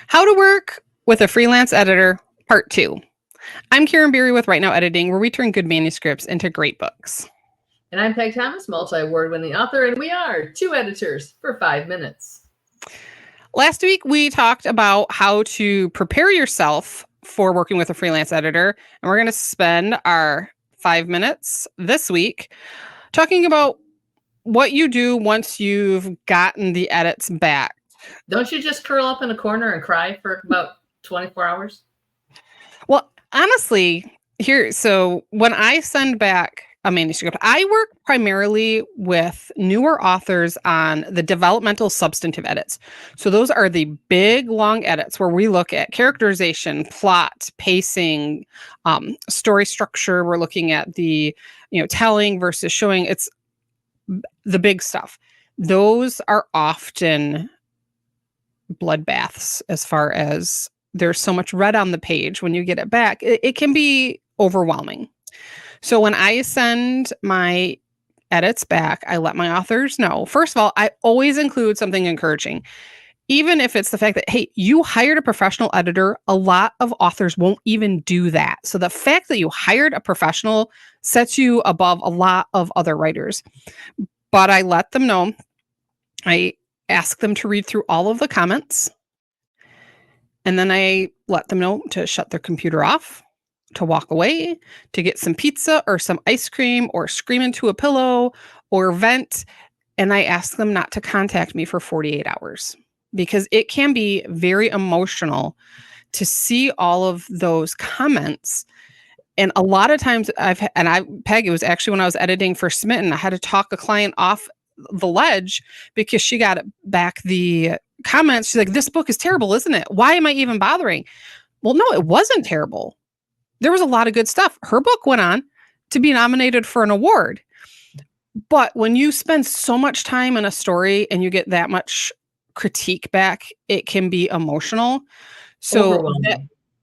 How to Work with a Freelance Editor, Part 2. I'm Karin with Right Now Editing, where we turn good manuscripts into great books. And I'm Pegg Thomas, multi-award-winning author, and we are two editors for 5 minutes. Last week, we talked about how to prepare yourself for working with a freelance editor, and we're going to spend our 5 minutes this week talking about what you do once you've gotten the edits back. Don't you just curl up in a corner and cry for about 24 hours? Well, honestly, so when I send back a manuscript, I work primarily with newer authors on the developmental substantive edits. So those are the big, long edits where we look at characterization, plot, pacing, story structure. We're looking at the, telling versus showing. It's the big stuff. Those are often bloodbaths as far as there's so much red on the page when you get it back. It can be overwhelming. So when I send my edits back, I let my authors know. First of all, I always include something encouraging. Even if it's the fact that, hey, you hired a professional editor, a lot of authors won't even do that. So the fact that you hired a professional sets you above a lot of other writers. But I let them know. I ask them to read through all of the comments. And then I let them know to shut their computer off, to walk away, to get some pizza or some ice cream or scream into a pillow or vent. And I ask them not to contact me for 48 hours because it can be very emotional to see all of those comments. And a lot of times Peg, it was actually when I was editing for Smitten, I had to talk a client off the ledge because she got back the comments. She's like, this book is terrible, isn't it? Why am I even bothering? Well, no, it wasn't terrible. There was a lot of good stuff. Her book went on to be nominated for an award. But when you spend so much time in a story and you get that much critique back, it can be emotional. So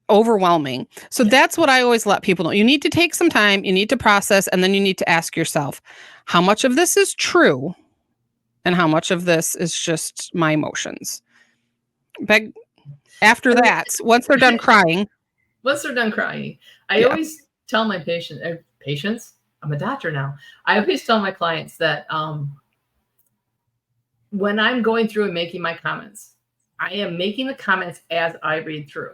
overwhelming. So that's what I always let people know. You need to take some time, you need to process, and then you need to ask yourself, how much of this is true and how much of this is just my emotions? After that, once they're done crying. I always tell my patients, I'm a doctor now. I always tell my clients that when I'm going through and making my comments, I am making the comments as I read through.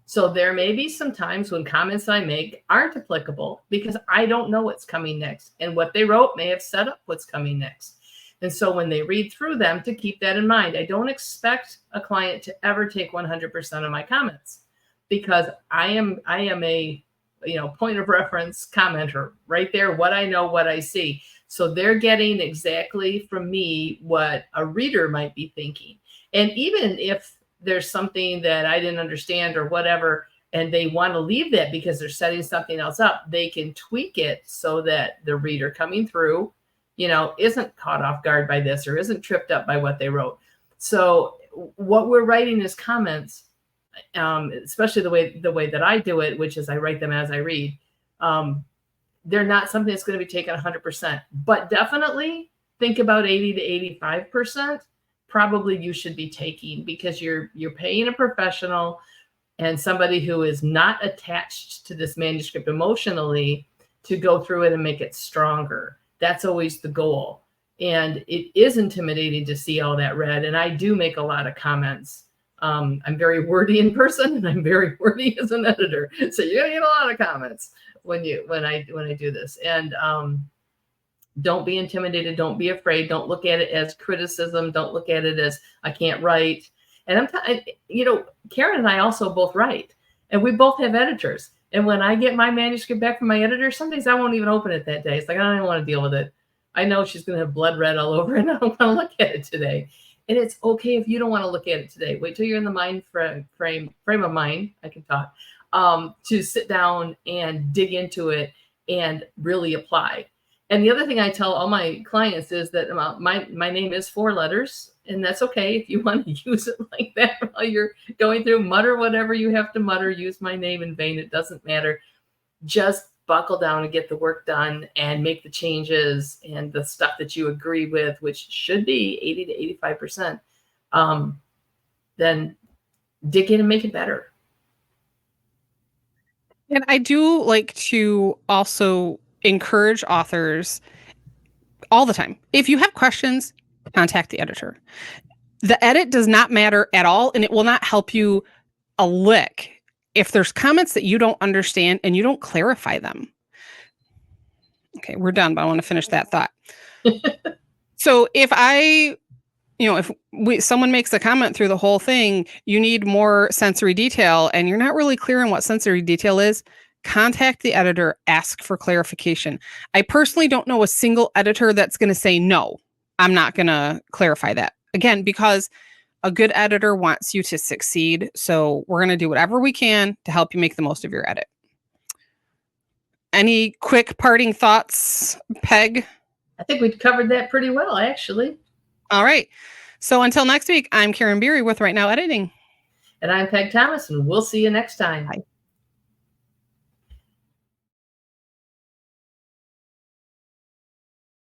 So there may be some times when comments I make aren't applicable because I don't know what's coming next. And what they wrote may have set up what's coming next. And so when they read through them, to keep that in mind, I don't expect a client to ever take 100% of my comments because I am a point of reference commenter right there, what I know, what I see. So they're getting exactly from me what a reader might be thinking. And even if there's something that I didn't understand or whatever, and they want to leave that because they're setting something else up, they can tweak it so that the reader coming through, isn't caught off guard by this or isn't tripped up by what they wrote. So what we're writing as comments, especially the way that I do it, which is I write them as I read, they're not something that's going to be taken 100%, but definitely think about 80 to 85%. Probably you should be taking because you're paying a professional and somebody who is not attached to this manuscript emotionally to go through it and make it stronger. That's always the goal. And it is intimidating to see all that read. And I do make a lot of comments. I'm very wordy in person and I'm very wordy as an editor. So you're gonna get a lot of comments when I do this. And don't be intimidated. Don't be afraid. Don't look at it as criticism. Don't look at it as I can't write. And Karin and I also both write, and we both have editors. And when I get my manuscript back from my editor, some days I won't even open it that day. It's like, I don't even want to deal with it. I know she's going to have blood red all over, and I don't want to look at it today. And it's okay if you don't want to look at it today. Wait till you're in the mind frame of mind. I can talk to sit down and dig into it and really apply. And the other thing I tell all my clients is that my name is 4 letters, and that's okay. If you want to use it like that while you're going through, mutter whatever you have to mutter, use my name in vain. It doesn't matter. Just buckle down and get the work done and make the changes and the stuff that you agree with, which should be 80 to 85%. Then dig in and make it better. And I do like to also encourage authors all the time. If you have questions, contact the editor. The edit does not matter at all, and it will not help you a lick if there's comments that you don't understand and you don't clarify them. Okay, we're done, but I want to finish that thought. So if someone makes a comment through the whole thing, you need more sensory detail and you're not really clear on what sensory detail is, contact the editor, ask for clarification. I personally don't know a single editor that's going to say, no, I'm not going to clarify that. Again, because a good editor wants you to succeed. So we're going to do whatever we can to help you make the most of your edit. Any quick parting thoughts, Peg? I think we covered that pretty well, actually. All right. So until next week, I'm Karin Beery with Right Now Editing. And I'm Peg Thomas, and we'll see you next time. Bye.